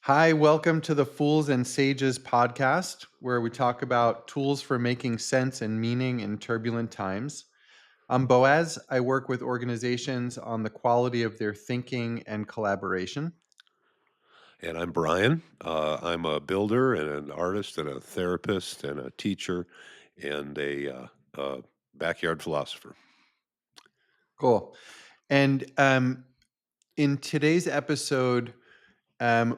Hi, welcome to the Fools and Sages podcast, where we talk about tools for making sense and meaning in turbulent times. I'm Boaz. I work with organizations on the quality of their thinking and collaboration. And I'm Brian. I'm a builder and an artist and a therapist and a teacher and a backyard philosopher. Cool. And in today's episode,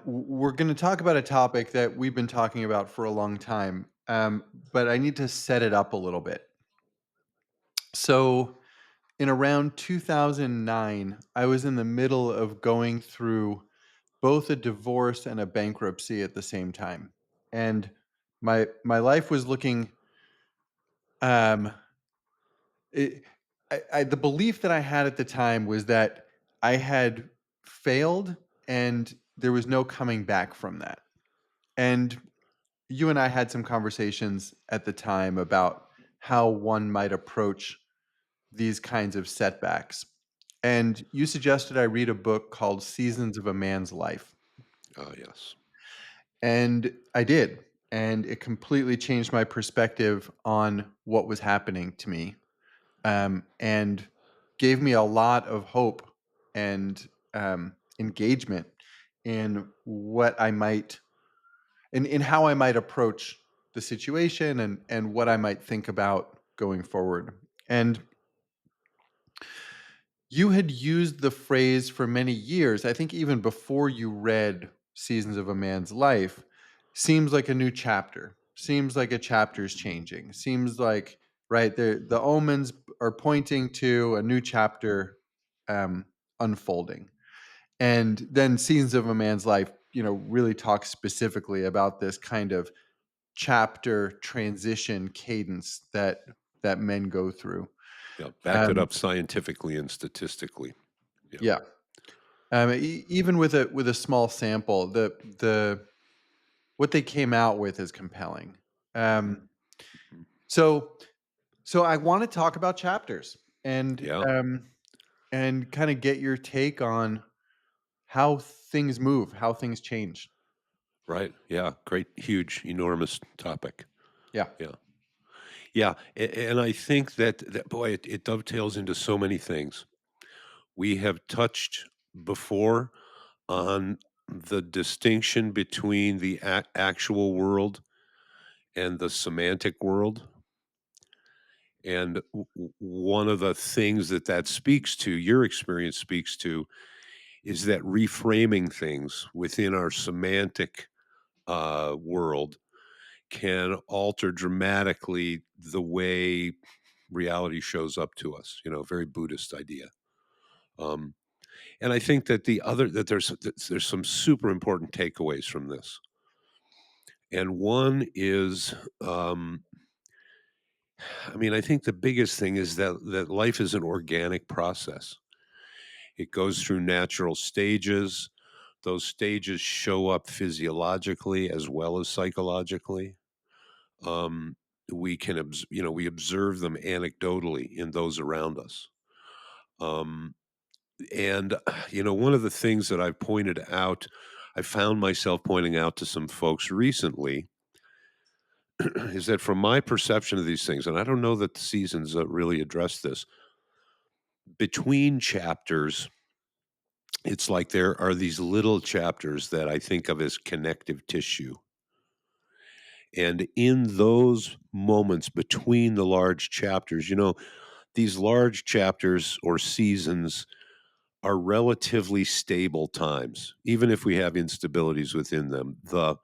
we're going to talk about a topic that we've been talking about for a long time, but I need to set it up a little bit. So, in around 2009, I was in the middle of going through both a divorce and a bankruptcy at the same time. And my life was looking um it, the belief that I had at the time was that I had failed and there was no coming back from that. And you and I had some conversations at the time about how one might approach these kinds of setbacks. And you suggested I read a book called Seasons of a Man's Life. Yes. And I did. And it completely changed my perspective on what was happening to me, and gave me a lot of hope and engagement in what I might, in how I might approach the situation and what I might think about going forward. And you had used the phrase for many years, I think even before you read Seasons of a Man's Life, seems like a new chapter. Seems like a chapter's changing. Seems like, right, the omens are pointing to a new chapter um, unfolding. And then Seasons of a Man's Life, really talks specifically about this kind of chapter transition cadence that men go through. Yeah. Backed it Um, up scientifically and statistically. Yeah. yeah. Even with a small sample, the what they came out with is compelling. hmm Um, so so I want to talk about chapters and Yeah. um, and kind of get your take on how things move, how things change. Right. Yeah. Great, huge, enormous topic. Yeah. Yeah. Yeah. And I think that boy, it dovetails into so many things. We have touched before on the distinction between the actual world and the semantic world. And one of the things that speaks to, your experience speaks to, is that reframing things within our semantic world can alter dramatically the way reality shows up to us. Very Buddhist idea. Um, and I think that there's some super important takeaways from this. And one is, I mean, I think the biggest thing is that life is an organic process. It goes through natural stages. Those stages show up physiologically as well as psychologically. Um, we observe them anecdotally in those around us. Um, and one of the things that I've pointed out, I found myself pointing out to some folks recently, is that from my perception of these things, and I don't know that the seasons really address this, between chapters, it's like there are these little chapters that I think of as connective tissue. And in those moments between the large chapters, these large chapters or seasons are relatively stable times, even if we have instabilities within them. The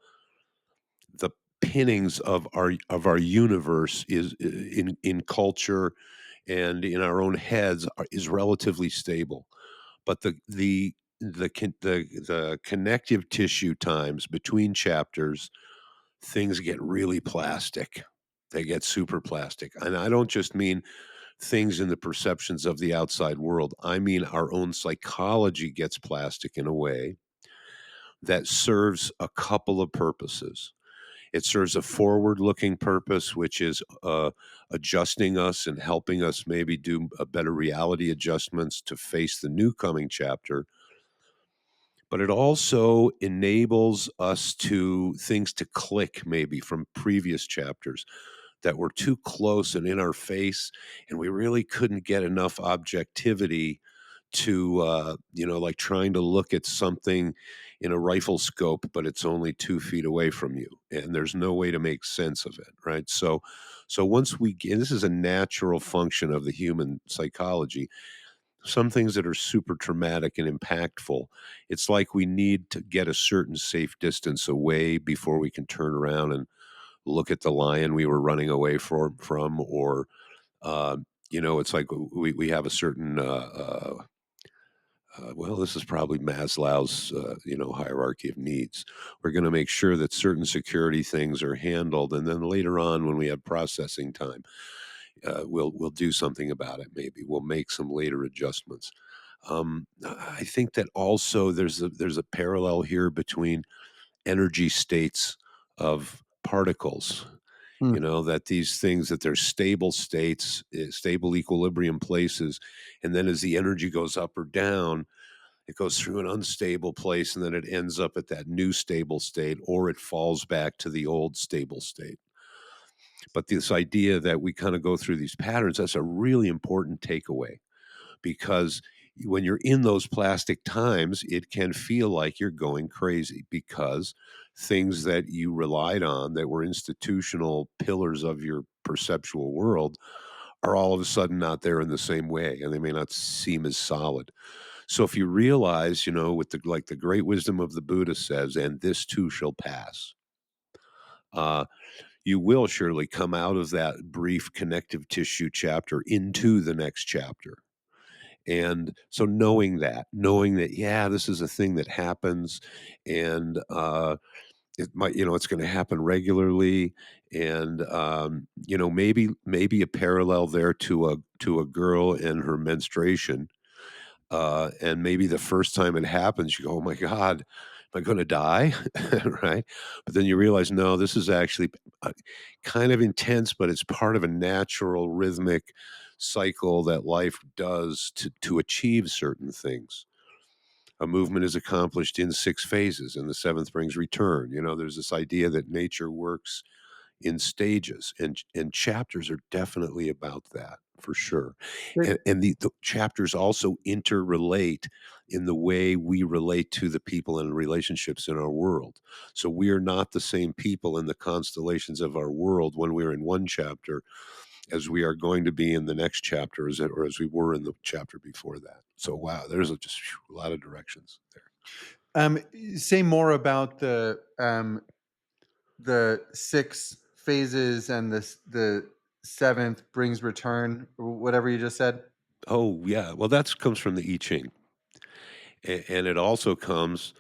pinnings of our universe is in culture and in our own heads is relatively stable. But the connective tissue times between chapters, things get really plastic. They get super plastic. And I don't just mean things in the perceptions of the outside world. I mean our own psychology gets plastic in a way that serves a couple of purposes. It serves a forward-looking purpose, which is, adjusting us and helping us maybe do a better reality adjustments to face the new coming chapter. but it also enables us to things to click maybe from previous chapters that were too close and in our face, and we really couldn't get enough objectivity to, like trying to look at something in a rifle scope, but it's only 2 feet away from you, and there's no way to make sense of it, right? So once we get, this is a natural function of the human psychology. Some things that are super traumatic and impactful, it's like we need to get a certain safe distance away before we can turn around and look at the lion we were running away from, or it's like we have a certain well, this is probably Maslow's hierarchy of needs. We're going to make sure that certain security things are handled, and then later on, when we have processing time, we'll do something about it. Maybe we'll make some later adjustments. I think that also there's a parallel here between energy states of particles. Hmm. That these things, that they're stable states, stable equilibrium places, and then as the energy goes up or down, it goes through an unstable place, and then it ends up at that new stable state, or it falls back to the old stable state. But this idea that we kind of go through these patterns, that's a really important takeaway, because when you're in those plastic times, it can feel like you're going crazy, because things that you relied on that were institutional pillars of your perceptual world are all of a sudden not there in the same way, and they may not seem as solid. So if you realize, with the great wisdom of the Buddha says, and this too shall pass, uh, you will surely come out of that brief connective tissue chapter into the next chapter. And so knowing that, yeah, this is a thing that happens, and it might, it's going to happen regularly, and maybe a parallel there to a girl and her menstruation. And maybe the first time it happens, you go, "Oh my god, am I gonna die?" Right? But then you realize, no, this is actually, uh, kind of intense, but it's part of a natural rhythmic cycle that life does to achieve certain things. A movement is accomplished in 6 phases, and the 7th brings return. There's this idea that nature works in stages, and chapters are definitely about that, for sure. And the chapters also interrelate in the way we relate to the people and relationships in our world. So we are not the same people in the constellations of our world when we're in one chapter as we are going to be in the next chapter, or as we were in the chapter before that. So wow, there's just a lot of directions there. Um, Say more about the 6 phases and the 7th brings return, whatever you just said? Oh yeah, well that comes from the I Ching, and it also comes.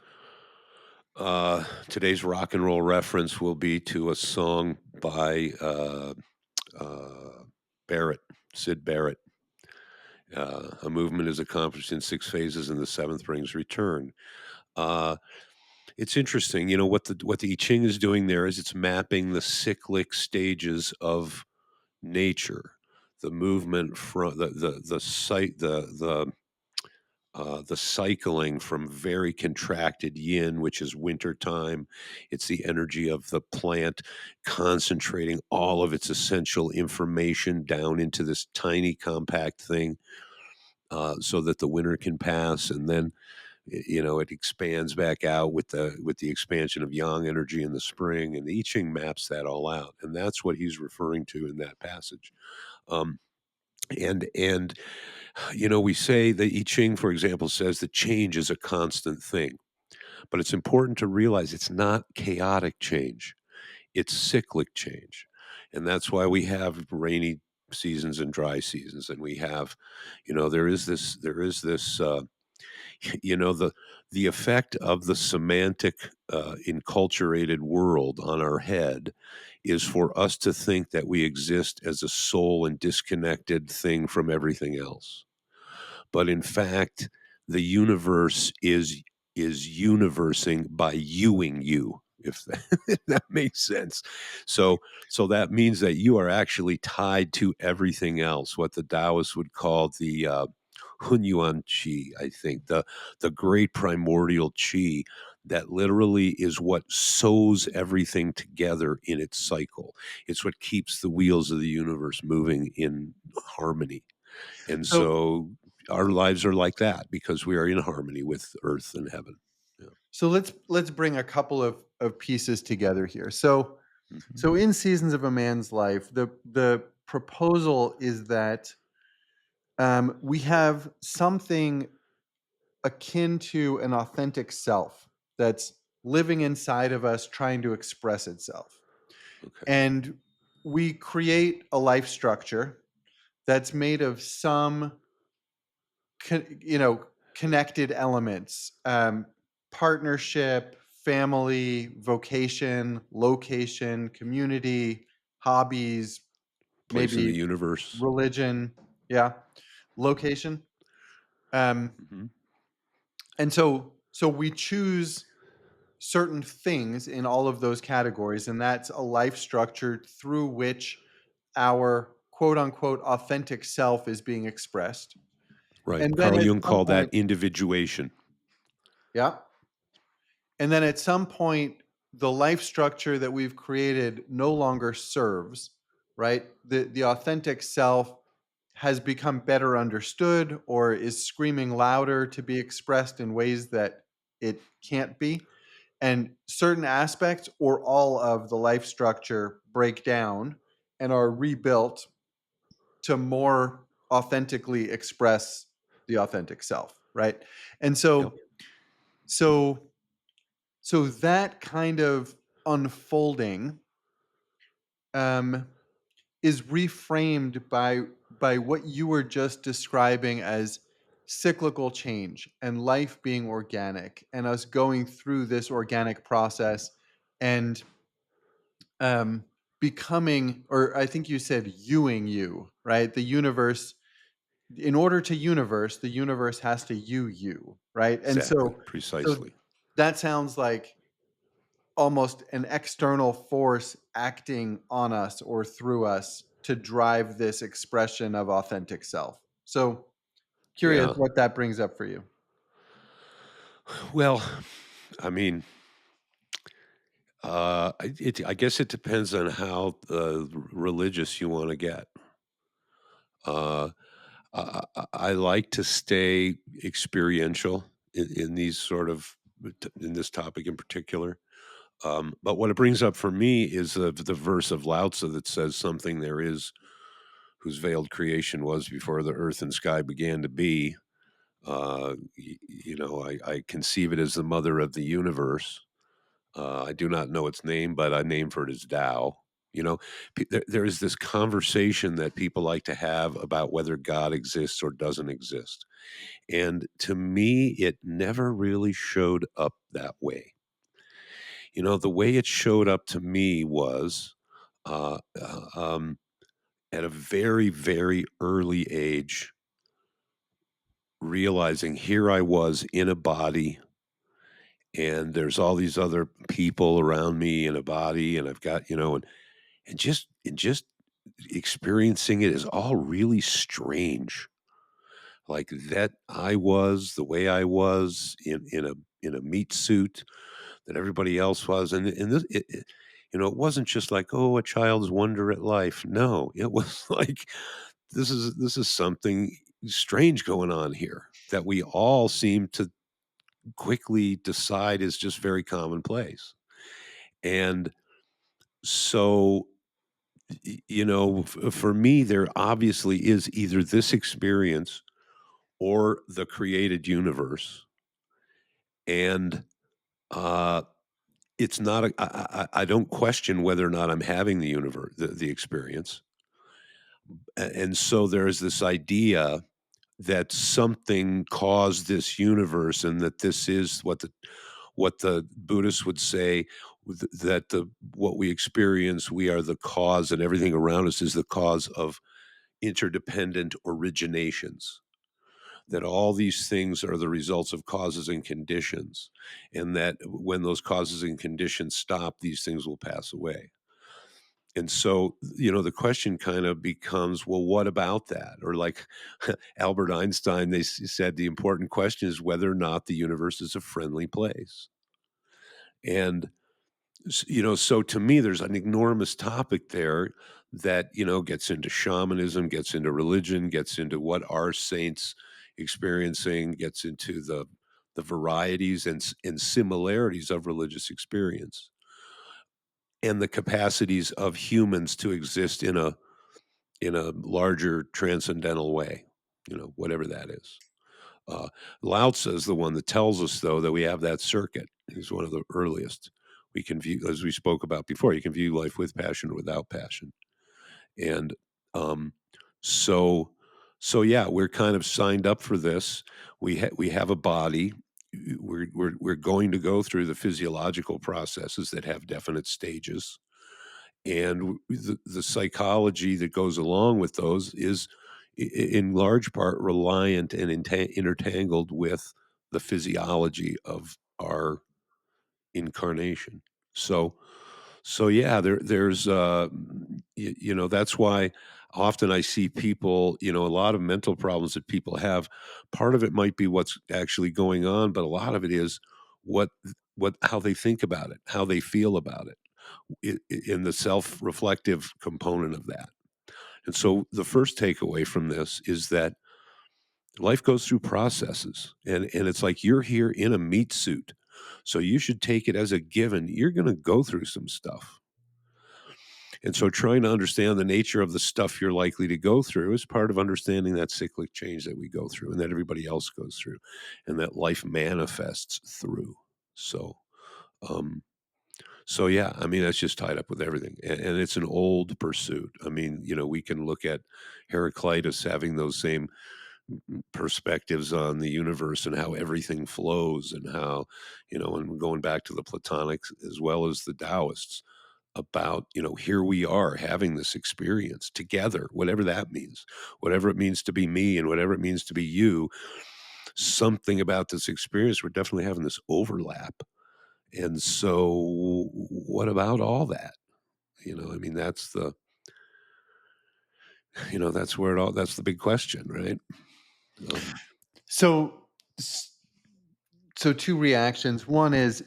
Today's rock and roll reference will be to a song by uh, Barrett, Sid Barrett. A movement is accomplished in 6 phases, and the 7th brings return. Uh, it's interesting, what the I Ching is doing there is it's mapping the cyclic stages of nature, the movement from the site, the cycling from very contracted yin, which is winter time. It's the energy of the plant concentrating all of its essential information down into this tiny compact thing, so that the winter can pass, and then it expands back out with the expansion of yang energy in the spring, and the I Ching maps that all out, and that's what he's referring to in that passage. Um, and we say the I Ching, for example, says that change is a constant thing, but it's important to realize it's not chaotic change, it's cyclic change. And that's why we have rainy seasons and dry seasons. And we have, there is this, the effect of the semantic, enculturated world on our head is for us to think that we exist as a sole and disconnected thing from everything else. But in fact, the universe is universing by youing you, if that, if that makes sense. So that means that you are actually tied to everything else, what the Taoists would call the Hunyuan chi, I think, the great primordial chi that literally is what sews everything together in its cycle. It's what keeps the wheels of the universe moving in harmony. And So so our lives are like that because we are in harmony with earth and heaven. Yeah. so let's bring a couple of pieces together here. So Mhm. so in Seasons of a Man's Life, the proposal is that we have something akin to an authentic self that's living inside of us trying to express itself. Okay. And we create a life structure that's made of some connected elements, partnership, family, vocation, location, community, hobbies, Place in the maybe universe. religion, yeah, location. Um, Mhm. and so we choose certain things in all of those categories, and that's a life structure through which our quote unquote authentic self is being expressed. Right. And then Carl at Jung some called that point, individuation. yeah, and then at some point, the life structure that we've created no longer serves, right? The authentic self has become better understood or is screaming louder to be expressed in ways that it can't be. And certain aspects or all of the life structure break down and are rebuilt to more authentically express the authentic self, right? And Yep. so so that kind of unfolding um, is reframed by what you were just describing as cyclical change and life being organic and us going through this organic process and um, becoming, or I think you said youing you, right? The universe, in order to universe, the universe has to you, right? And Exactly. so Precisely. that sounds like almost an external force acting on us or through us to drive this expression of authentic self. So curious Yeah. what that brings up for you. Well, I mean, I guess it depends on how religious you want to get. Uh, I like to stay experiential in these sort of in this topic in particular. But what it brings up for me is the verse of Lao Tzu that says something there is whose veiled creation was before the earth and sky began to be. I conceive it as the mother of the universe. I do not know its name, but a name for it is Tao. You know, there is this conversation that people like to have about whether God exists or doesn't exist. And to me, it never really showed up that way. The way it showed up to me was uh, uh, um, at a very, very early age, realizing here I was in a body and there's all these other people around me in a body and I've got, and just experiencing it is all really strange. Like that I was the way I was in a meat suit that everybody else was. And it wasn't just like, oh, a child's wonder at life. No, it was like this is something strange going on here that we all seem to quickly decide is just very commonplace. And so, for me, there obviously is either this experience or the created universe. And uh, it's not, I don't question whether or not I'm having the universe, the experience. And so there's this idea that something caused this universe and that this is what the Buddhists would say that the what we experience, we are the cause, and everything around us is the cause of interdependent originations. That all these things are the results of causes and conditions, and that when those causes and conditions stop, these things will pass away. And so, the question kind of becomes, well, what about that? Or like Albert Einstein, said the important question is whether or not the universe is a friendly place. And so to me, there's an enormous topic there that, gets into shamanism, gets into religion, gets into what are saints experiencing, gets into the varieties and similarities of religious experience and the capacities of humans to exist in a larger transcendental way, whatever that is. Uh, Lao Tzu is the one that tells us, though, that we have that circuit. He's one of the earliest. We can view, as we spoke about before, you can view life with passion or without passion. And um, so, so yeah, we're kind of signed up for this. We have a body. We're going to go through the physiological processes that have definite stages, and the psychology that goes along with those is in large part reliant and intertangled with the physiology of our incarnation. So yeah, there's that's why often I see people, a lot of mental problems that people have. Part of it might be what's actually going on, but a lot of it is what how they think about it, how they feel about it, in the self-reflective component of that. And so the first takeaway from this is that life goes through processes, and it's like you're here in a meat suit. So you should take it as a given. You're going to go through some stuff. And so trying to understand the nature of the stuff you're likely to go through is part of understanding that cyclic change that we go through and that everybody else goes through and that life manifests through. So um so yeah, I mean, that's just tied up with everything, and it's an old pursuit. I mean, we can look at Heraclitus having those same perspectives on the universe and how everything flows, and how, and going back to the Platonics as well as the Taoists about, here we are having this experience together, whatever that means, whatever it means to be me and whatever it means to be you. Something about this experience, we're definitely having this overlap. And so, what about all that? I mean, that's where it all, that's the big question, right? Um, So, s- so two reactions. One is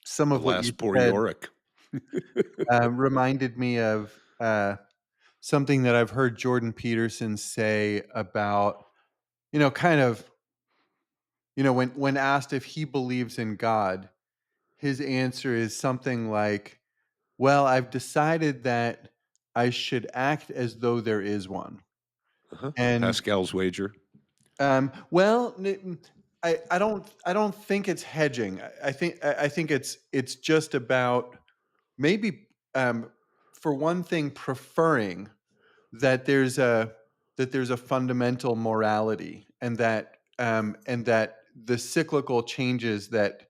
some of what you Alas, poor said Yorick. reminded me of something that I've heard Jordan Peterson say about, kind of, when asked if he believes in God, his answer is something like, "Well, I've decided that I should act as though there is one." Uh-huh. And Pascal's wager. well, I don't think it's hedging. I think it's just about maybe, for one thing, preferring that there's a fundamental morality, and that the cyclical changes that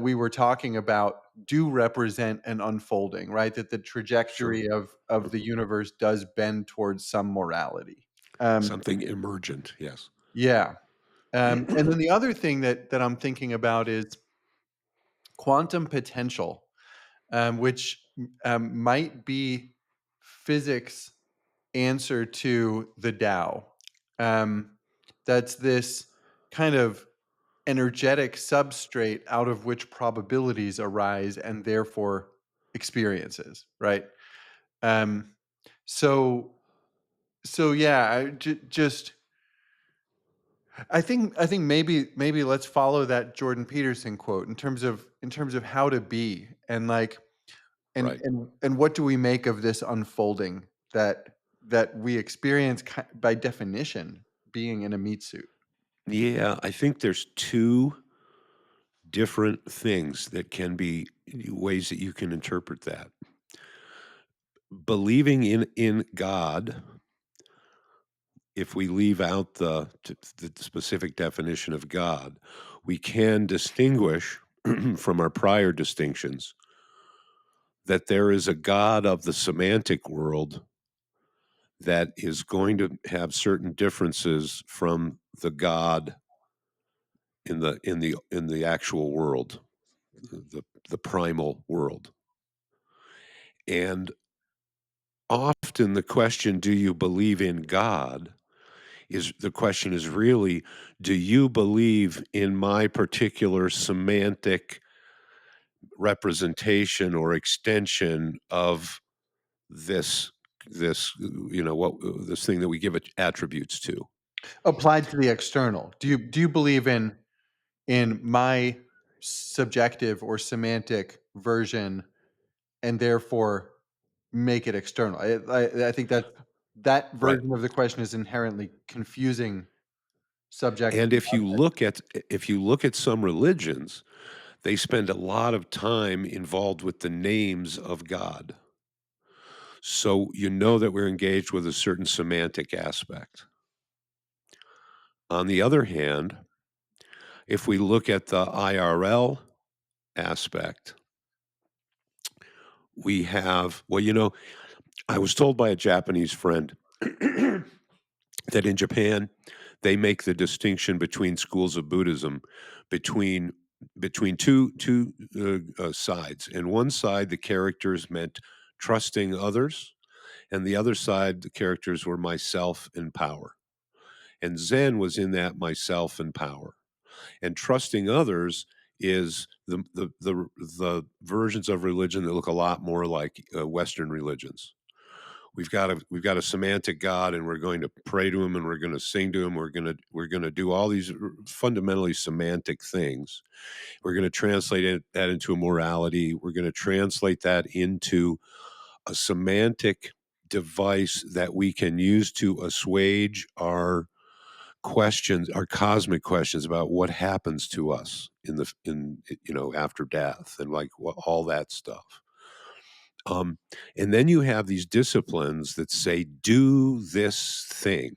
we were talking about do represent an unfolding, right? That the Sure. trajectory of the universe does bend towards some morality. Something emergent, yes. Yeah. And then the other thing that I'm thinking about is quantum potential, which might be physics' answer to the Tao. Um, that's this kind of energetic substrate out of which probabilities arise and therefore experiences, right? Um, so so yeah, just I think maybe let's follow that Jordan Peterson quote in terms of how to be, and like and Right. and and what do we make of this unfolding that we experience by definition being in a meat suit. Yeah, I think there's two different things that can be ways that you can interpret that. Believing in God, if we leave out the specific definition of God, we can distinguish from our prior distinctions that there is a God of the semantic world that is going to have certain differences from the God in the actual world, the primal world. And often the question, "Do you believe in God?" is the question is really, "Do you believe in my particular semantic representation or extension of this what this thing that we give it attributes to?" Applied to the external. Do you believe in my subjective or semantic version and therefore make it external? I think that Right. version of the question is inherently confusing subjective And and objective. if you look at some religions, they spend a lot of time involved with the names of God. So you know that we're engaged with a certain semantic aspect. On the other hand, if we look at the IRL aspect, we have I was told by a Japanese friend that in Japan, they make the distinction between schools of Buddhism between two sides. And one side, the characters meant trusting others, and the other side, the characters were myself and power. And Zen was in that myself and power. And trusting others is the versions of religion that look a lot more like Western religions. We've got a semantic God, and we're going to pray to him, and we're going to sing to him. We're going to do all these fundamentally semantic things. We're going to translate that into a morality. We're going to translate that into a semantic device that we can use to assuage our questions, our cosmic questions about what happens to us after death, and like all that stuff. Um, and then you have these disciplines that say, do this thing,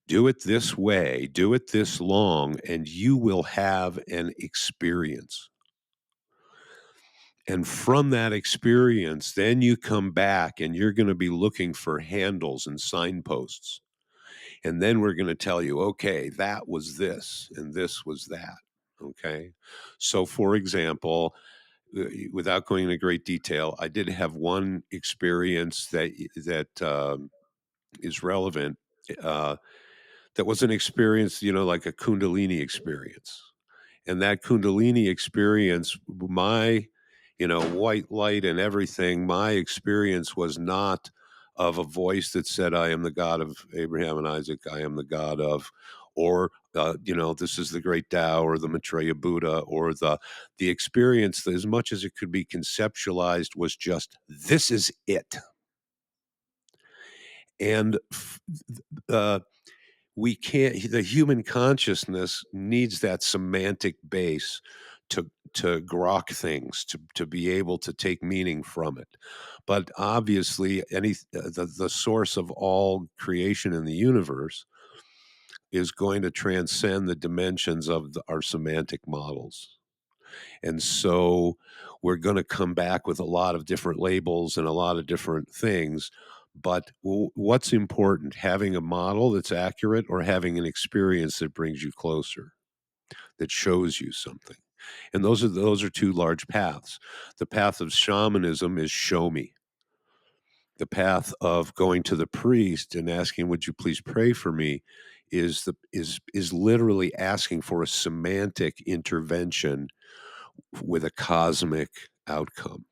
do it this way, do it this long, and you will have an experience. And from that experience, then you come back and you're going to be looking for handles and signposts. And then we're going to tell you, okay, that was this and this was that. Okay. So, for example, without going into great detail, I did have one experience that is relevant. Uh, that was an experience, like a Kundalini experience, and that Kundalini experience, my, white light and everything. My experience was not of a voice that said, "I am the God of Abraham and Isaac. I am the God of," or this is the great Tao or the Maitreya Buddha, or the experience, as much as it could be conceptualized, was just, this is it. And uh, we can't the human consciousness needs that semantic base to grok things, to be able to take meaning from it. But obviously, the source of all creation in the universe is going to transcend the dimensions of our semantic models. And so we're going to come back with a lot of different labels and a lot of different things. But what's important, having a model that's accurate or having an experience that brings you closer, that shows you something? And those are two large paths. The path of shamanism is show me. The path of going to the priest and asking, "Would you please pray for me?" is literally asking for a semantic intervention with a cosmic outcome.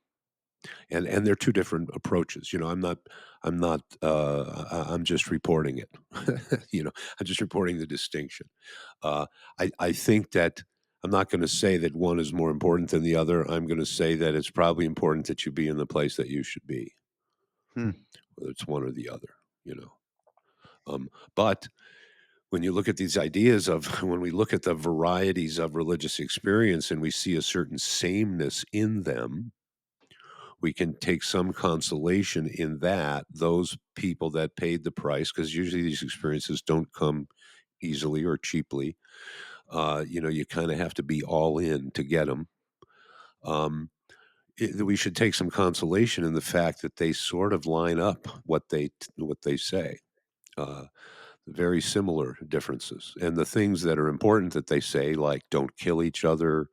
And they're two different approaches. I'm just reporting it. I'm just reporting the distinction. uh, I think that I'm not going to say that one is more important than the other. I'm going to say that it's probably important that you be in the place that you should be, Hmm. whether it's one or the other. you know but when you look at these ideas of when we look at the varieties of religious experience and we see a certain sameness in them, we can take some consolation in that those people that paid the price, because usually these experiences don't come easily or cheaply. You kind of have to be all in to get them. Um, we should take some consolation in the fact that they sort of line up what they say. Uh, Very similar differences, and the things that are important that they say, like don't kill each other.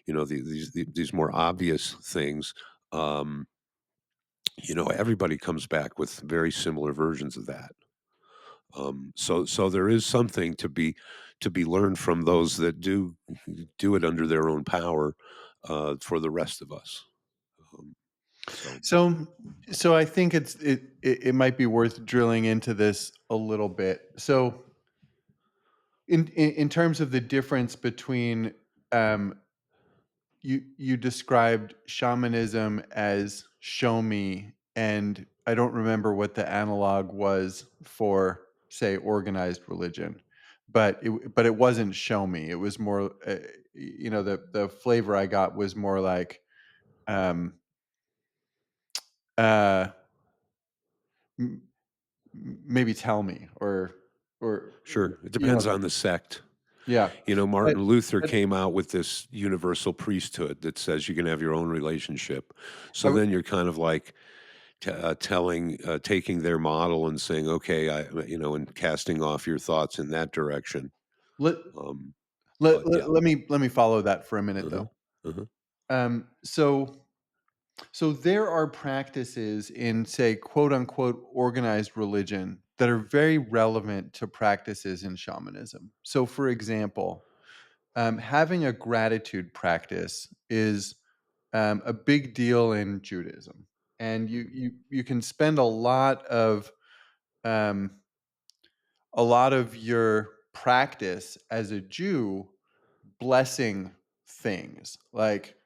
These more obvious things. Um, Everybody comes back with very similar versions of that. So there is something to be learned from those that do it under their own power, for the rest of us. Um, so So, so I think it might be worth drilling into this a little bit. So, in terms of the difference between um, you described shamanism as show me, and I don't remember what the analog was for, say, organized religion, but it wasn't show me. It was more, the flavor I got was more like, um, uh, m- maybe tell me, or sure, it depends on the sect. yeah, but, Martin Luther but came out with this universal priesthood that says you can have your own relationship. I, So then you're kind of like taking their model and saying, okay, and casting off your thoughts in that direction. let, Um, let, but yeah. let me follow that for a minute Uh-huh. though. Uh-huh. So there are practices in, say, quote unquote organized religion that are very relevant to practices in shamanism. So, for example, having a gratitude practice is a big deal in Judaism, and you can spend um, a lot of your practice as a Jew blessing things like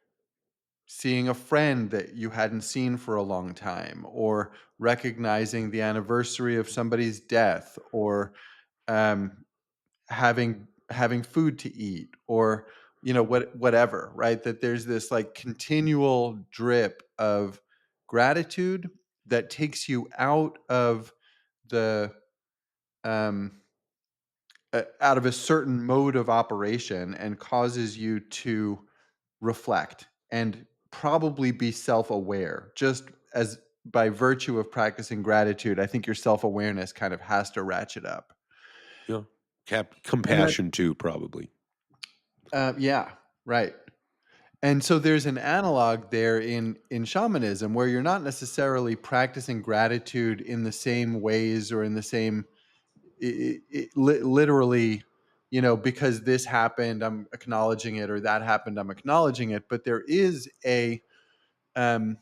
seeing a friend that you hadn't seen for a long time, or recognizing the anniversary of somebody's death, or um, having food to eat, or whatever, right? That there's this like continual drip of gratitude that takes you out of the um, out of a certain mode of operation and causes you to reflect and probably be self-aware. Just as by virtue of practicing gratitude, I think your self-awareness kind of has to ratchet up. Yeah. And then, Compassion too, probably. yeah, right. And so there's an analog there in shamanism where you're not necessarily practicing gratitude in the same ways or in the same literally, because this happened, I'm acknowledging it, or that happened, I'm acknowledging it. But there is um,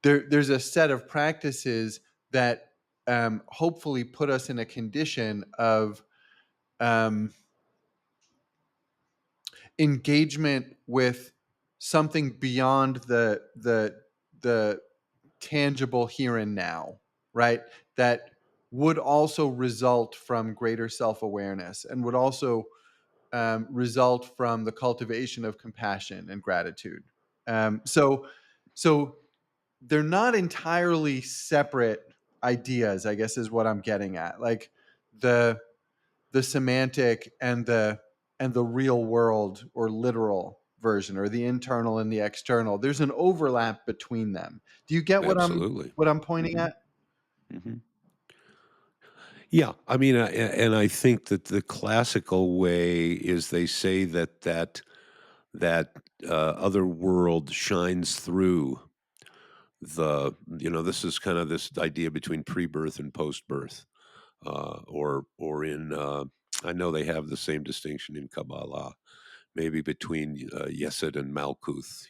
there's a set of practices that hopefully put us in a condition of um, engagement with something beyond the tangible here and now, right? That would also result from greater self-awareness, and would also result from the cultivation of compassion and gratitude. So they're not entirely separate ideas, I guess, is what I'm getting at. Like the semantic and the real world or literal version, or the internal and the external. There's an overlap between them. Do you get Absolutely. what I'm pointing Hmm. at? Hmm. Yeah, I mean, and I think that the classical way is they say that other world shines through this is kind of this idea between pre-birth and post-birth, or in I know they have the same distinction in Kabbalah, maybe between Yesod and Malkuth.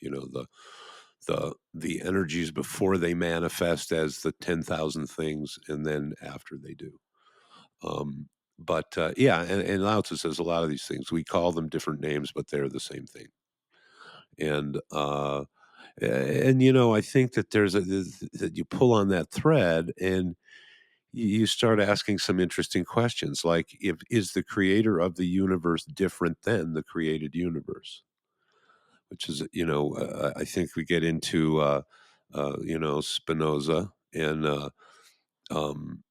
The energies before they manifest as the 10,000 things, and then after they do. Um, but yeah, and Lao Tzu says a lot of these things. We call them different names, but they're the same thing. And I think that that you pull on that thread, and you start asking some interesting questions, like, if is the creator of the universe different than the created universe? Which is, I think we get into Spinoza, and um,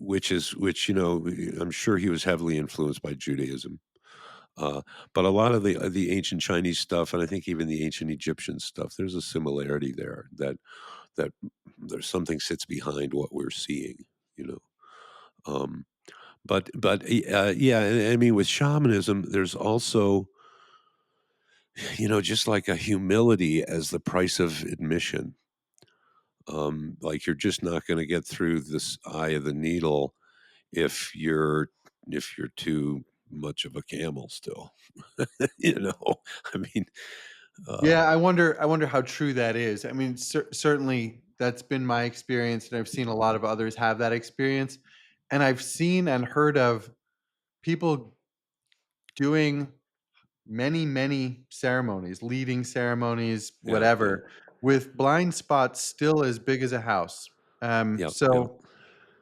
which I'm sure he was heavily influenced by Judaism. But a lot of the ancient Chinese stuff, and I think even the ancient Egyptian stuff, there's a similarity there, that there's something sits behind what we're seeing. You know, um, but yeah, and I mean, with shamanism, there's also just like a humility as the price of admission. Like you're just not going to get through this eye of the needle if you're too much of a camel still. you know, I mean, uh, Yeah, I wonder how true that is. I mean, certainly that's been my experience, and I've seen a lot of others have that experience, and I've seen and heard of people doing many, many ceremonies, leading ceremonies, yeah, yeah, whatever, with blind spots still as big as a house. Um, yeah, yeah.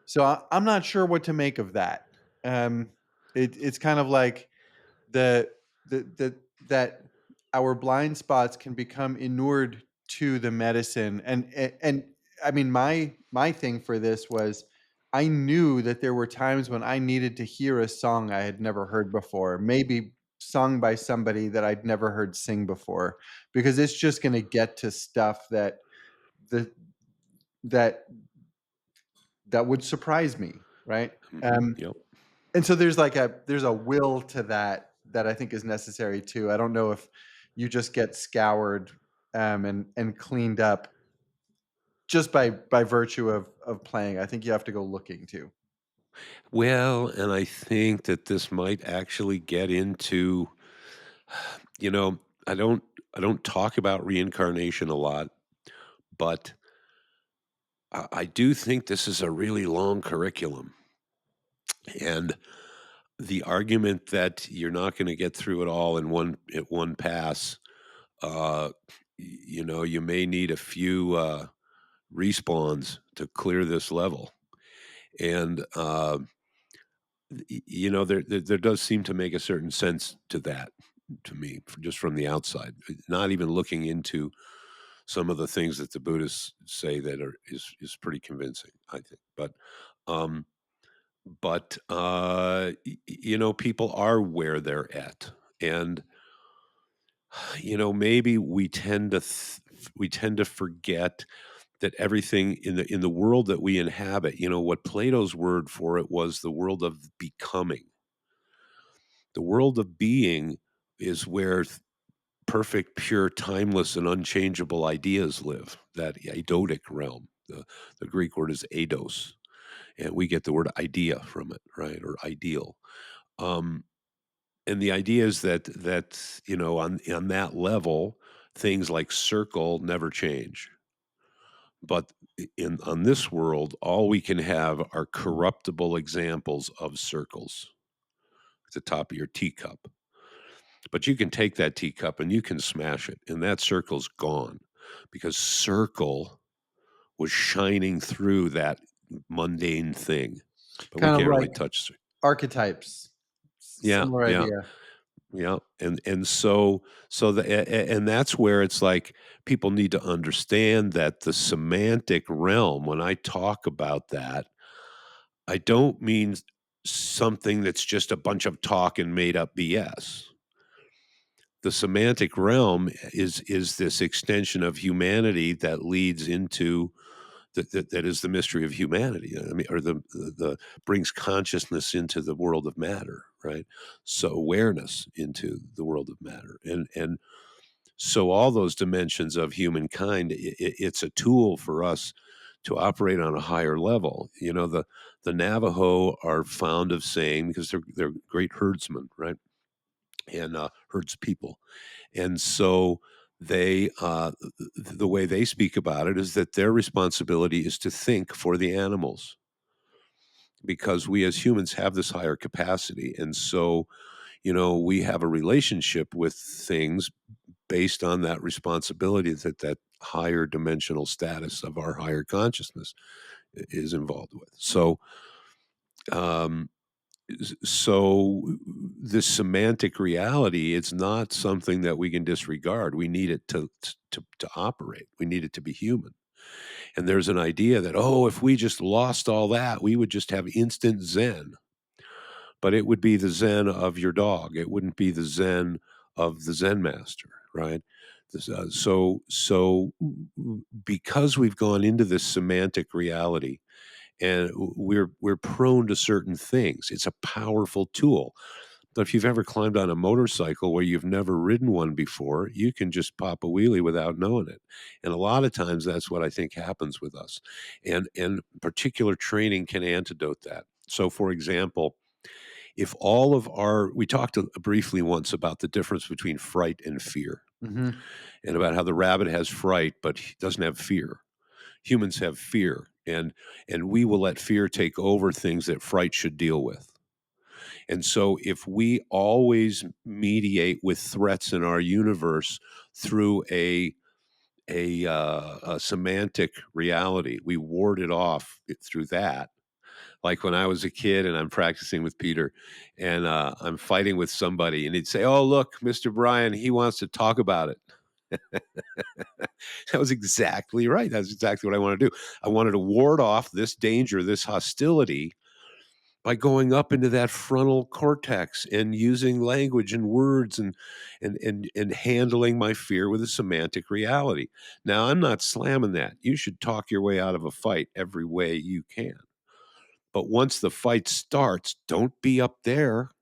so I'm not sure what to make of that. It's kind of like the the that our blind spots can become inured to the medicine, and I mean, my thing for this was I knew that there were times when I needed to hear a song I had never heard before, maybe sung by somebody that I'd never heard sing before, because it's just going to get to stuff the that that would surprise me, right? Hmm. um Yep. And so there's a will to that that I think is necessary too. I don't know if you just get scoured, and cleaned up just by virtue of playing. I think you have to go looking too. Well, and I think that this might actually get into, you know, I don't I don't talk about reincarnation a lot, but I do think this is a really long curriculum. And the argument that you're not going to get through it all in one pass, uh, you may need a few respawns to clear this level. And there does seem to make a certain sense to that to me, just from the outside, not even looking into some of the things that the Buddhists say that is pretty convincing, I think. Um, people are where they're at, and maybe we tend to forget that everything in the world that we inhabit, what Plato's word for it was the world of becoming. The world of being is where perfect, pure, timeless, and unchangeable ideas live, that eidotic realm. The Greek word is eidos, and we get the word idea from it, right? Or ideal. Um, and the idea is that on that level, things like circle never change. But in on this world, all we can have are corruptible examples of circles at the top of your teacup. But you can take that teacup and you can smash it, and that circle's gone because circle was shining through that mundane thing. But we Kind of can't like really touch. archetypes. Yeah, Similar yeah. idea. Yeah, and that's where it's like people need to understand that the semantic realm, when I talk about that, I don't mean something that's just a bunch of talk and made up BS. The semantic realm is this extension of humanity that leads into that is the mystery of humanity. I mean, or the brings consciousness into the world of matter, right? So awareness into the world of matter, and so all those dimensions of humankind, it's a tool for us to operate on a higher level. The Navajo are fond of saying, because they're great herdsmen, right? And herds people, and so the way they speak about it is that their responsibility is to think for the animals, because we as humans have this higher capacity, and so we have a relationship with things based on that responsibility that higher dimensional status of our higher consciousness is involved with. Um, so this semantic reality, it's not something that we can disregard. We need it to operate. We need it to be human. And there's an idea that, oh, if we just lost all that, we would just have instant zen. But it would be the zen of your dog. It wouldn't be the zen of the Zen master, right? So because we've gone into this semantic reality, and we're prone to certain things. It's a powerful tool, But if you've ever climbed on a motorcycle where you've never ridden one before, you can just pop a wheelie without knowing it. And a lot of times that's what I think happens with us. And particular training can antidote that. So for example, if all of our we talked briefly once about the difference between fright and fear Mhm. and about how the rabbit has fright but he doesn't have fear. Humans have fear and we will let fear take over things that fright should deal with. And so, if we always mediate with threats in our universe through a semantic reality, we ward it off through that. Like when I was a kid and I'm practicing with Peter, and I'm fighting with somebody, and he'd say, "Oh, look, Mr. Brian, he wants to talk about it." That was exactly right. That's exactly what I want to do. I wanted to ward off this danger, this hostility, by going up into that frontal cortex and using language and words and handling my fear with a semantic reality. Now, I'm not slamming that. You should talk your way out of a fight every way you can. But once the fight starts, don't be up there.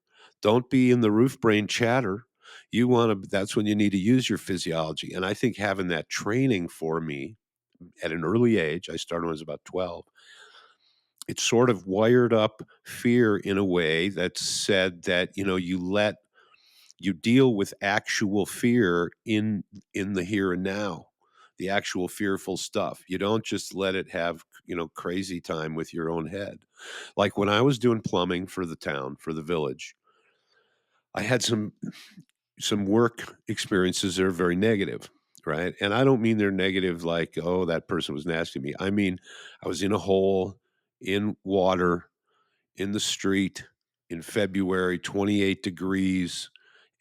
Don't be in the roof brain chatter. You want to That's when you need to use your physiology. And I think having that training for me at an early age, I started when I was about 12, it sort of wired up fear in a way that said that, you deal with actual fear in the here and now, the actual fearful stuff. You don't just let it have, crazy time with your own head. Like when I was doing plumbing for the town, for the village, I had some work experiences that are very negative, right? And I don't mean they're negative like, oh, that person was nasty to me. I mean, I was in a hole in water in the street in February, 28 degrees,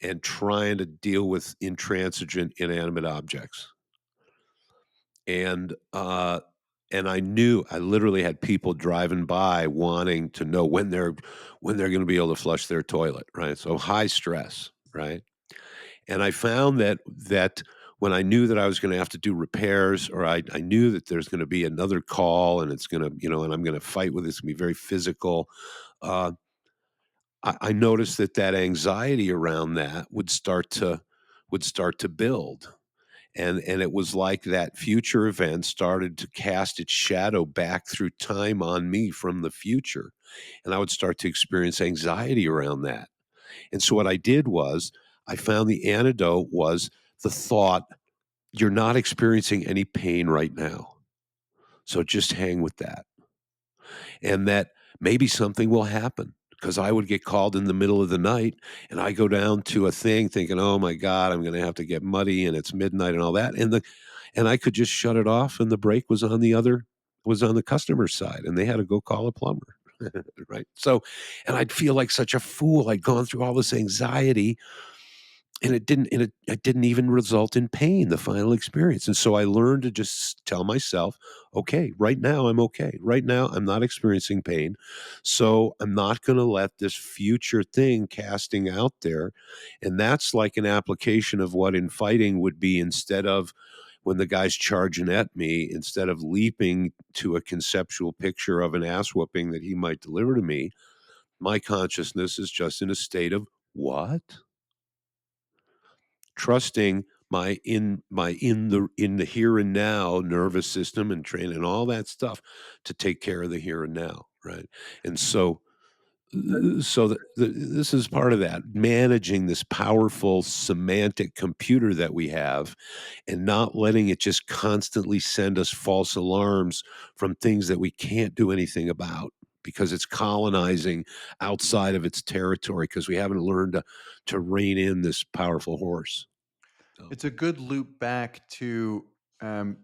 and trying to deal with intransigent, inanimate objects. And I knew I literally had people driving by wanting to know when they're going to be able to flush their toilet, right? So high stress, right? And I found that when I knew that I was going to have to do repairs, or I knew that there's going to be another call, and it's going to, and I'm going to fight with this, going to be very physical. Uh, I noticed that anxiety around that would start to build, and it was like that future event started to cast its shadow back through time on me from the future, and I would start to experience anxiety around that. And so what I did was I found the antidote was the thought, "You're not experiencing any pain right now, so just hang with that." And that maybe something will happen, because I would get called in the middle of the night and I go down to a thing thinking, "Oh my God, I'm going to have to get muddy and it's midnight and all that." And I could just shut it off, and the break was on the customer's side, and they had to go call a plumber. Right. So, and I'd feel like such a fool. I'd gone through all this anxiety, and it didn't even result in pain, the final experience. And so I learned to just tell myself, okay, right now I'm okay. Right now I'm not experiencing pain. So I'm not going to let this future thing casting out there. And that's like an application of what in fighting would be, instead of when the guy's charging at me, instead of leaping to a conceptual picture of an ass whooping that he might deliver to me, my consciousness is just in a state of what? Trusting my in the here and now nervous system and train and all that stuff to take care of the here and now, right? And so this is part of that, managing this powerful semantic computer that we have, and not letting it just constantly send us false alarms from things that we can't do anything about, because it's colonizing outside of its territory, because we haven't learned to rein in this powerful horse. So, It's a good loop back to um,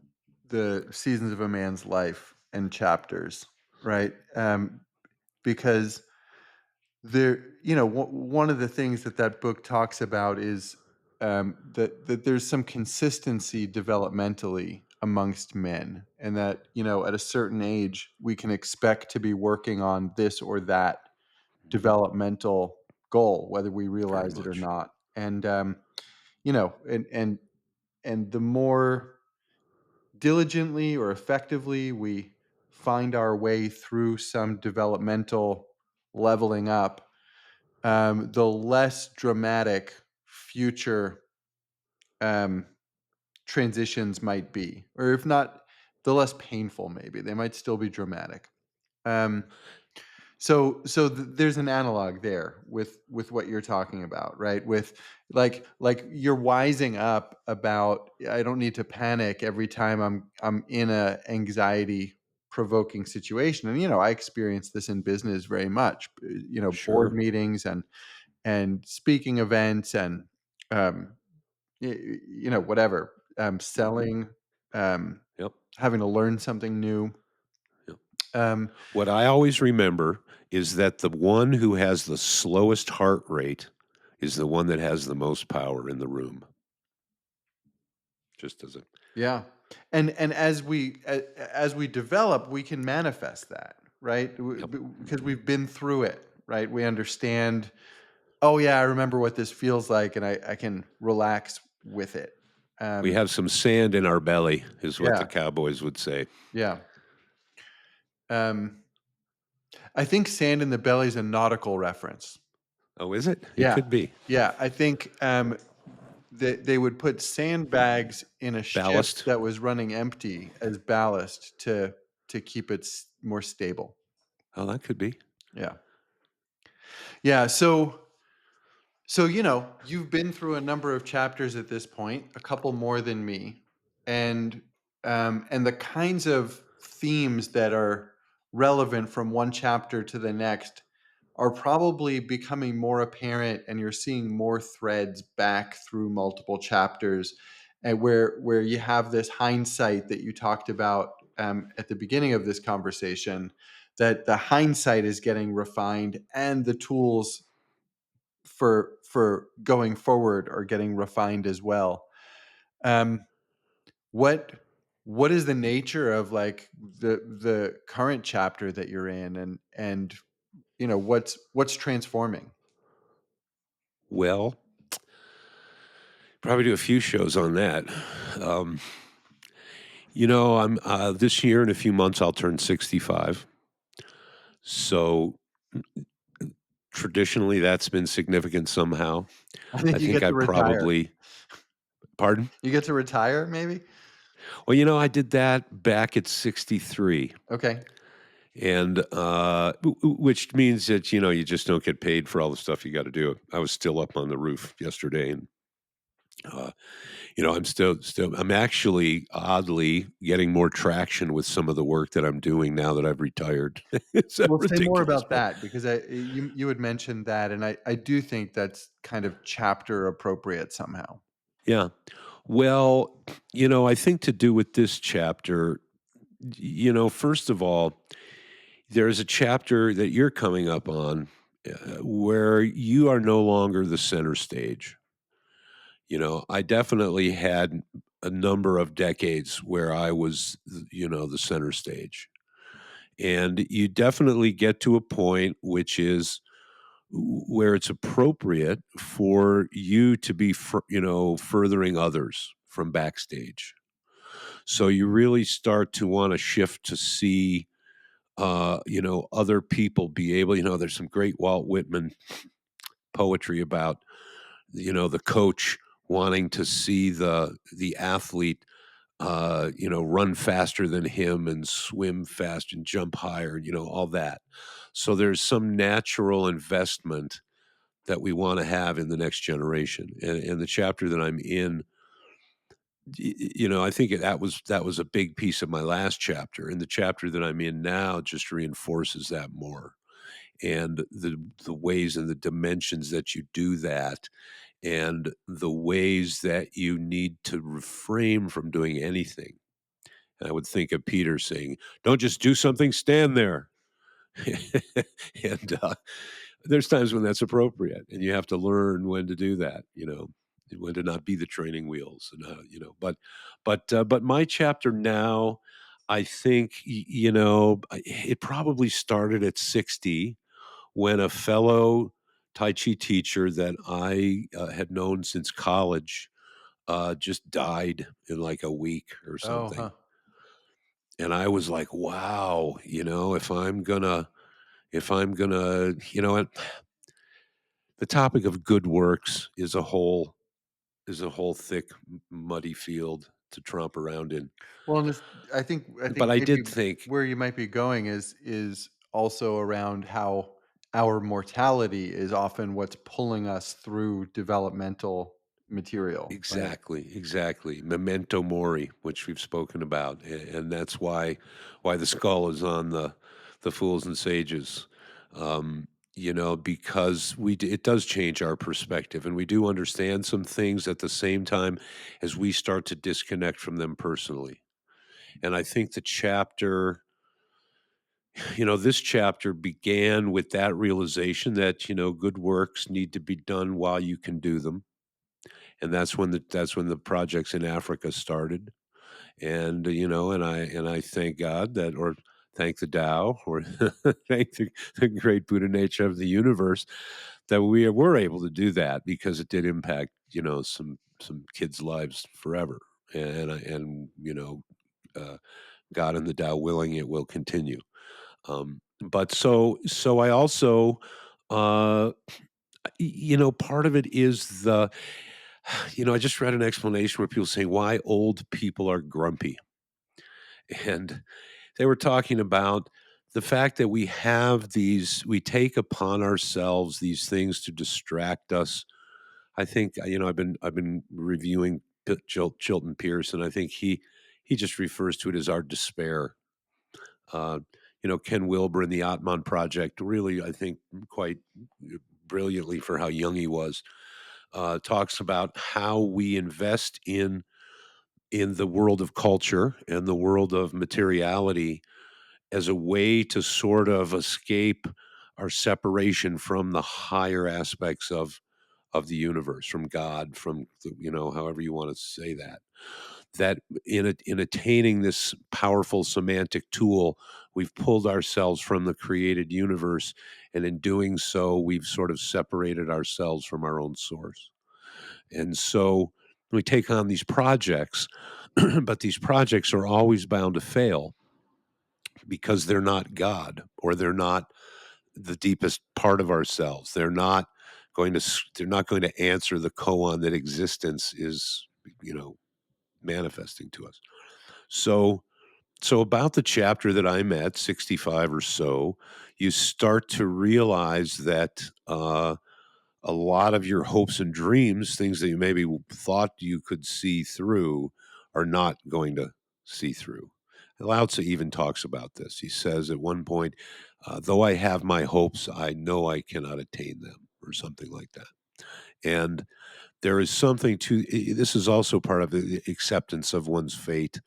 the seasons of a man's life and chapters, right? Because one of the things that book talks about is that there's some consistency developmentally amongst men, and that at a certain age we can expect to be working on this or that mhm, developmental goal, whether we very realize it or much. not. And you know, and the more diligently or effectively we find our way through some developmental leveling up, the less dramatic future um, transitions might be, or if not, the less painful. Maybe they might still be dramatic. Um, there's an analog there with what you're talking about, right? With like you're wising up about I don't need to panic every time I'm in a anxiety provoking situation. And I experience this in business very much. Board Sure. meetings and speaking events and um whatever, Mhm. selling, um Yep. having to learn something new. Yep. um What I always remember is that the one who has the slowest heart rate is the one that has the most power in the room. Just as a Yeah. And as we develop, we can manifest that, right? Yep. Because we've been through it, right? We understand, oh yeah, I remember what this feels like, and I can relax with it. We Um, have some sand in our belly, is what the yeah, cowboys would say. yeah. Um, I think sand in the belly is a nautical reference. Oh, is it? It Yeah. could be. Yeah. I think they would put sandbags in a ship Ballast. that was running empty as ballast to keep it more stable. Oh, that could be. Yeah. Yeah, so you've been through a number of chapters at this point, a couple more than me, and and the kinds of themes that are relevant from one chapter to the next are probably becoming more apparent, and you're seeing more threads back through multiple chapters, and where you have this hindsight that you talked about at the beginning of this conversation, that the hindsight is getting refined and the tools for going forward are getting refined as well. Um, what what is the nature of like the current chapter that you're in, and what's transforming? Well, probably do a few shows on that. Um, I'm this year in a few months I'll turn 65. So traditionally that's been significant somehow. I think I you think get I to retire. probably pardon? You get to retire, maybe. Well, I did that back at 63. Okay. And which means that you just don't get paid for all the stuff you got to do. I was still up on the roof yesterday, and uh, I'm actually oddly getting more traction with some of the work that I'm doing now that I've retired. Is that Well, say more ridiculous? about But that, because you had mentioned that, and I do think that's kind of chapter appropriate somehow. yeah, well, I think to do with this chapter, first of all, there is a chapter that you're coming up on where you are no longer the center stage. I definitely had a number of decades where I was, the center stage. And you definitely get to a point which is where it's appropriate for you to be, furthering others from backstage. So you really start to want to shift to see, other people be able, there's some great Walt Whitman poetry about, the coach wanting to see the athlete run faster than him and swim fast and jump higher, all that. So there's some natural investment that we want to have in the next generation. And the chapter that I'm in, I think that was a big piece of my last chapter. And the chapter that I'm in now just reinforces that more. And the ways and the dimensions that you do that and the ways that you need to refrain from doing anything. And I would think of Peter saying, "Don't just do something, stand there." and there's times when that's appropriate, and you have to learn when to do that. And when to not be the training wheels, and but my chapter now, I think it probably started at 60 when a fellow Tai Chi teacher that I had known since college just died in like a week or Oh, something. huh. And I was like, wow, if I'm gonna, what, the topic of good works is a whole thick, muddy field to tromp around in. Well, and this I think But I did maybe think where you might be going is also around how our mortality is often what's pulling us through developmental material, right? exactly, exactly. Memento mori, which we've spoken about, and that's why the skull is on the fools and sages. Because it does change our perspective, and we do understand some things at the same time as we start to disconnect from them personally. And I think this chapter began with that realization that good works need to be done while you can do them, and that's when the projects in Africa started. And and I thank God that, or thank the Tao, or thank the great Buddha nature of the universe, that we were able to do that, because it did impact some kids' lives forever. And God and the Tao willing, it will continue. But so I also, part of it is I just read an explanation where people say why old people are grumpy. And they were talking about the fact that we take upon ourselves these things to distract us. I think, I've been reviewing Chilton Pierce, and I think he just refers to it as our despair. Uh, Ken Wilber in the Atman Project, really, I think, quite brilliantly for how young he was, talks about how we invest in the world of culture and the world of materiality as a way to sort of escape our separation from the higher aspects of the universe, from God, from however you want to say that. That in attaining this powerful semantic tool, we've pulled ourselves from the created universe, and in doing so, we've sort of separated ourselves from our own source. And so we take on these projects, but these projects are always bound to fail because they're not God, or they're not the deepest part of ourselves. They're not going to answer the koan that existence is, you know, manifesting to us. So about the chapter that I'm at, 65 or so, you start to realize that a lot of your hopes and dreams, things that you maybe thought you could see through, are not going to see through. Lao Tzu even talks about this. He says at one point, though I have my hopes, I know I cannot attain them, or something like that. And there is something to this is also part of the acceptance of one's fate,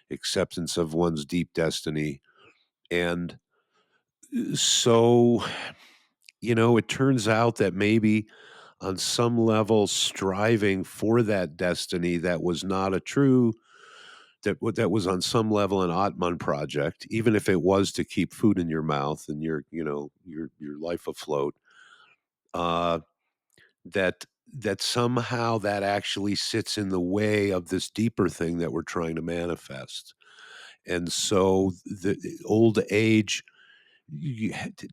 acceptance of one's deep destiny. And so, it turns out that maybe on some level striving for that destiny that was not a true that was on some level an Atman project, even if it was to keep food in your mouth and your life afloat, uh, that somehow that actually sits in the way of this deeper thing that we're trying to manifest. And so the old age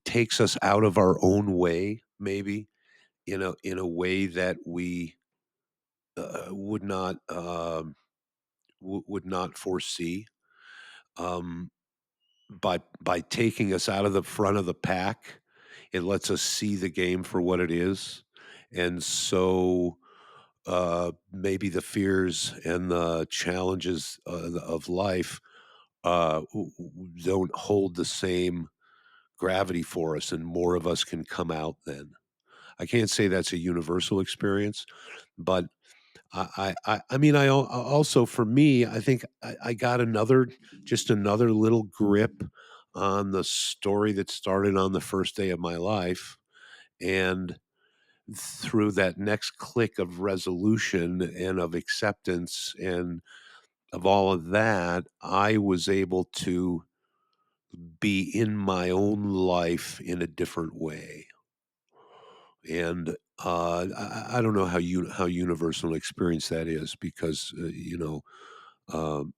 takes us out of our own way, maybe in a way that we would not foresee. Um, but by taking us out of the front of the pack, it lets us see the game for what it is. And so maybe the fears and the challenges of life don't hold the same gravity for us, and more of us can come out then. I can't say that's a universal experience, but I mean, also, for me, I think I got another little grip on the story that started on the first day of my life, and through that next click of resolution and of acceptance and of all of that, I was able to be in my own life in a different way. And I don't know how universal an experience that is, because um,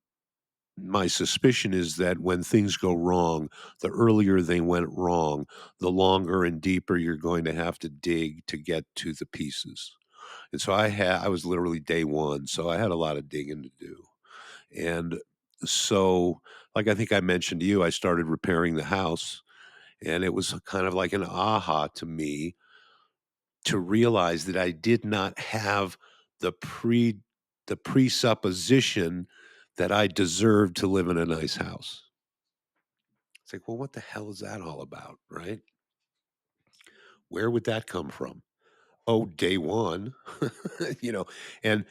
my suspicion is that when things go wrong, the earlier they went wrong, the longer and deeper you're going to have to dig to get to the pieces. And so I was literally day 1, so I had a lot of digging to do. And so, like I think I mentioned to you, I started repairing the house, and it was kind of like an aha to me to realize that I did not have the the presupposition that I deserved to live in a nice house. It's like, well, what the hell is that all about, right? Where would that come from? Oh, day 1, you know, and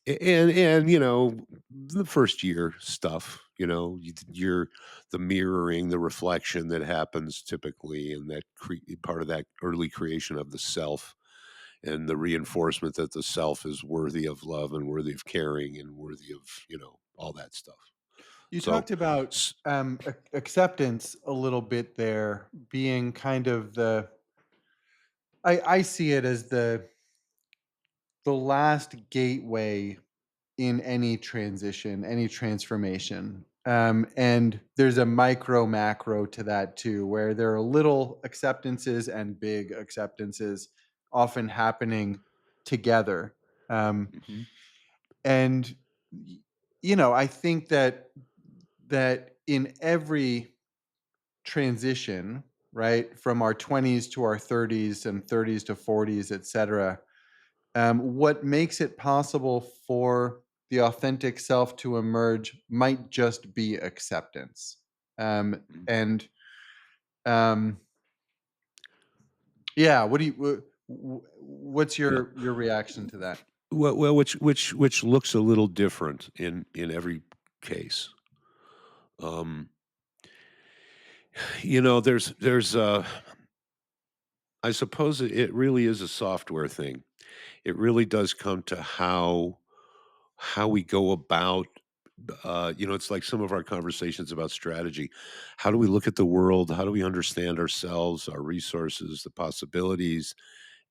the first year stuff, you're the mirroring, the reflection that happens typically, and that part of that early creation of the self, and the reinforcement that the self is worthy of love and worthy of caring and worthy of, all that stuff. You So, talked about s- acceptance a little bit there being kind of I see it as the last gateway in any transition, any transformation. And there's a micro macro to that too, where there are little acceptances and big acceptances often happening together. Mhm. And I think that in every transition, right, from our 20s to our 30s and 30s to 40s, et cetera, what makes it possible for the authentic self to emerge might just be acceptance. Mhm. And yeah, what's Yeah. your reaction to that? Well, which looks a little different in every case. Um, there's I suppose it really is a software thing. It really does come to how we go about. It's like some of our conversations about strategy. How do we look at the world? How do we understand ourselves, our resources, the possibilities,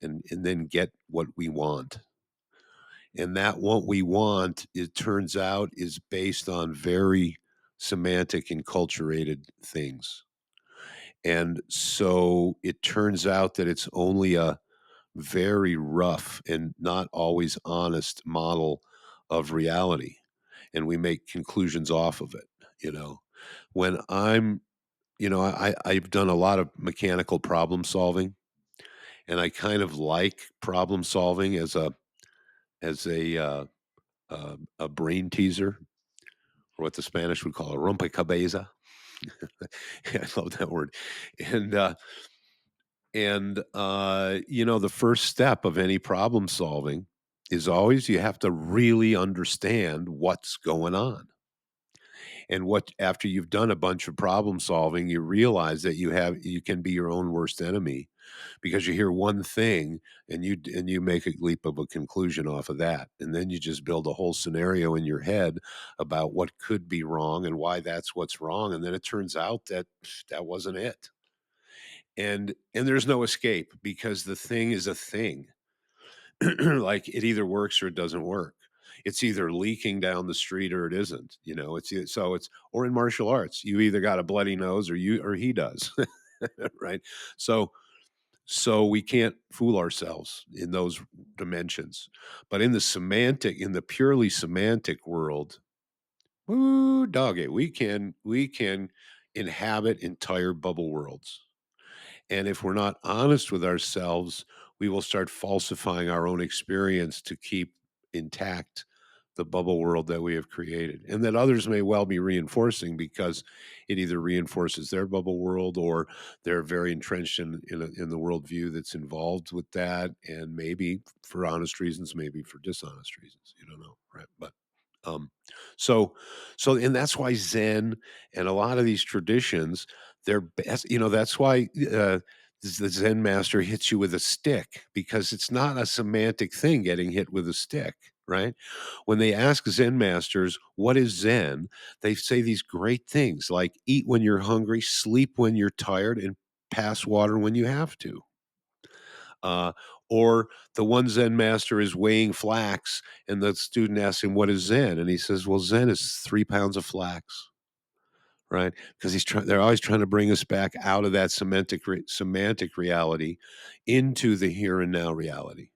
and then get what we want? And that what we want, it turns out, is based on very semantic and culturated things. And so it turns out that it's only a very rough and not always honest model of reality. And we make conclusions off of it. You know, when I've done a lot of mechanical problem solving, and I kind of like problem solving as a brain teaser, or what the Spanish would call a rompecabeza. I love that word. And the first step of any problem solving is always you have to really understand what's going on. And what after you've done a bunch of problem solving, you realize that you can be your own worst enemy because you hear one thing and you make a leap of a conclusion off of that, and then you just build a whole scenario in your head about what could be wrong and why that's what's wrong, and then it turns out that that wasn't it. And there's no escape because the thing is a thing. Like, it either works or it doesn't work. It's either leaking down the street or it isn't. Or in martial arts, you either got a bloody nose or he does. Right. So we can't fool ourselves in those dimensions. But in the purely semantic world, woo dog it, we can inhabit entire bubble worlds. And if we're not honest with ourselves, we will start falsifying our own experience to keep intact the bubble world that we have created, and that others may well be reinforcing because it either reinforces their bubble world or they're very entrenched in the worldview that's involved with that, and maybe for honest reasons, maybe for dishonest reasons. You don't know, right? But um, so and that's why Zen and a lot of these traditions, they're best. That's why the Zen master hits you with a stick, because it's not a semantic thing getting hit with a stick, right? When they ask Zen masters, what is Zen? They say these great things like eat when you're hungry, sleep when you're tired, and pass water when you have to. Uh, Or the one Zen master is weighing flax, and the student asks him, "What is Zen?" And he says, "Well, Zen is 3 pounds of flax." Right? Because they're always trying to bring us back out of that semantic reality into the here and now reality.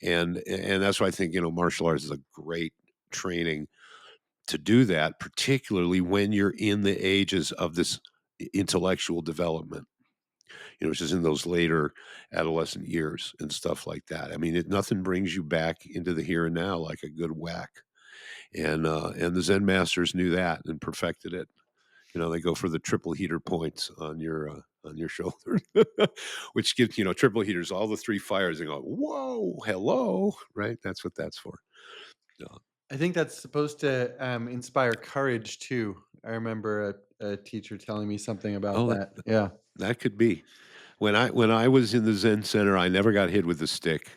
And that's why I think, martial arts is a great training to do that, particularly when you're in the ages of this intellectual development, which is in those later adolescent years and stuff like that. I mean, nothing brings you back into the here and now like a good whack. And the Zen masters knew that and perfected it. They go for the triple heater points on your shoulder, which gives, triple heaters, all the three fires, and go, whoa, hello, right? That's what that's for. Uh, I think that's supposed to, inspire courage too. I remember a teacher telling me something about oh, that. Yeah. that could be. When I was in the Zen center, I never got hit with a stick.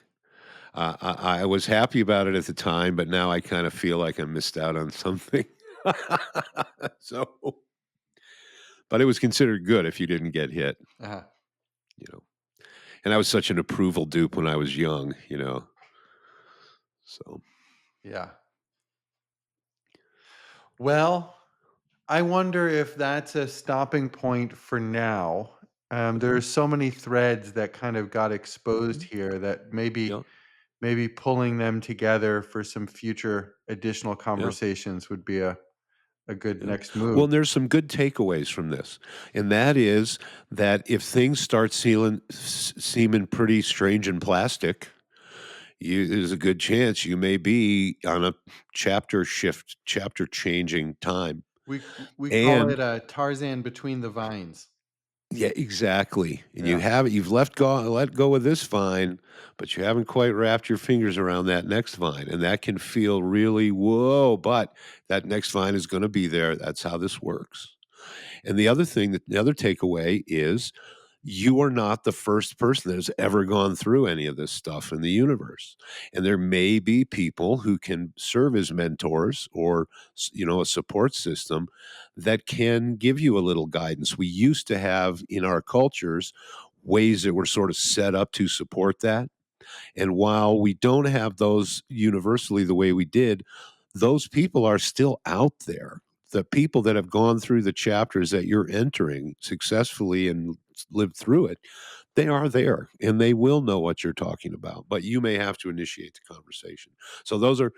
I was happy about it at the time, but now I kind of feel like I missed out on something. So, but it was considered good if you didn't get hit, Uh-huh. you know. And I was such an approval dupe when I was young. So, Yeah. Well, I wonder if that's a stopping point for now. There are so many threads that kind of got exposed mhm, here that yeah, maybe pulling them together for some future additional yeah. conversations would be a good Yeah. next move. Well, there's some good takeaways from this, and that is that if things start seeming pretty strange and plastic, there's a good chance you may be on a chapter changing time. We call it And a Tarzan between the vines. yeah, exactly. And Yeah. you've let go of this vine, but you haven't quite wrapped your fingers around that next vine. And that can feel really whoa, but that next vine is going to be there. That's how this works. And the other takeaway is you are not the first person that has ever gone through any of this stuff in the universe. And there may be people who can serve as mentors or, a support system that can give you a little guidance. We used to have in our cultures ways that were sort of set up to support that. And while we don't have those universally the way we did, those people are still out there. The people that have gone through the chapters that you're entering successfully and lived through it, they are there and they will know what you're talking about. But you may have to initiate the conversation. So those are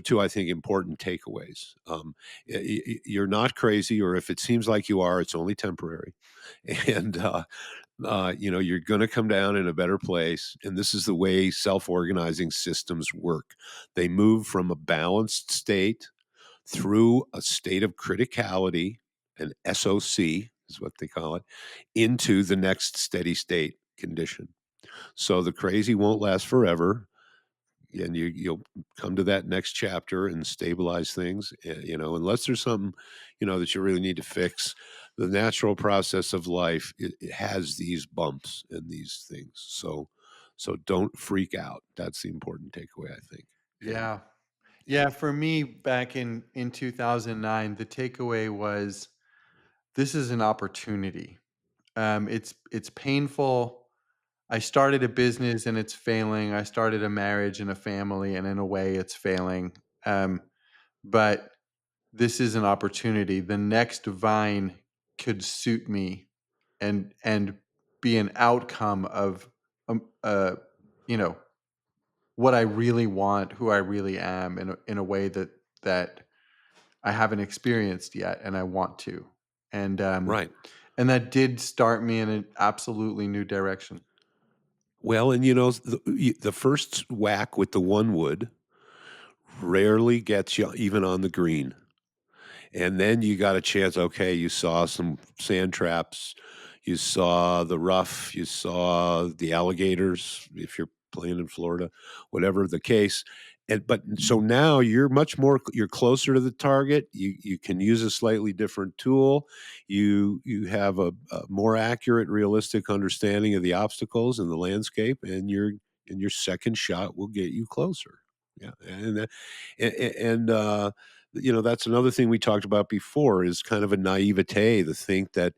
two, I think, important takeaways. You're not crazy, or if it seems like you are, it's only temporary. And you're going to come down in a better place. And this is the way self organizing systems work. They move from a balanced state through a state of criticality, an SOC is what they call it, into the next steady state condition. So the crazy won't last forever, and you'll come to that next chapter and stabilize things, unless there's something that you really need to fix. The natural process of life, it has these bumps and these things, so don't freak out. That's the important takeaway, I think. And Yeah. yeah, Yeah, for me back in 2009, the takeaway was this is an opportunity. It's painful. I started a business and it's failing. I started a marriage and a family, and in a way it's failing. But this is an opportunity. The next vine could suit me and be an outcome of you know what I really want, who I really am, in a way that I haven't experienced yet, and I want to. And right. and that did start me in an absolutely new direction. Well, and the first whack with the one wood rarely gets you even on the green. And then you got a chance, okay, you saw some sand traps, you saw the rough, you saw the alligators if you're playing in Florida, whatever the case. But so now you're closer to the target. You can use a slightly different tool. You have a more accurate, realistic understanding of the obstacles and the landscape, and your second shot will get you closer. Yeah, and that's another thing we talked about before is kind of a naivete to think that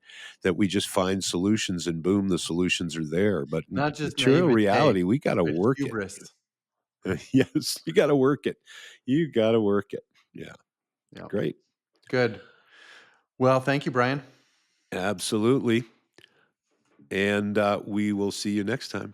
we just find solutions and boom, the solutions are there. But in Not just material naivete, reality, we got to but work it. hubris. Yes, you got to work it. You got to work it. Yeah, Yeah. great. Good. Well, thank you, Brian. Absolutely. And we will see you next time.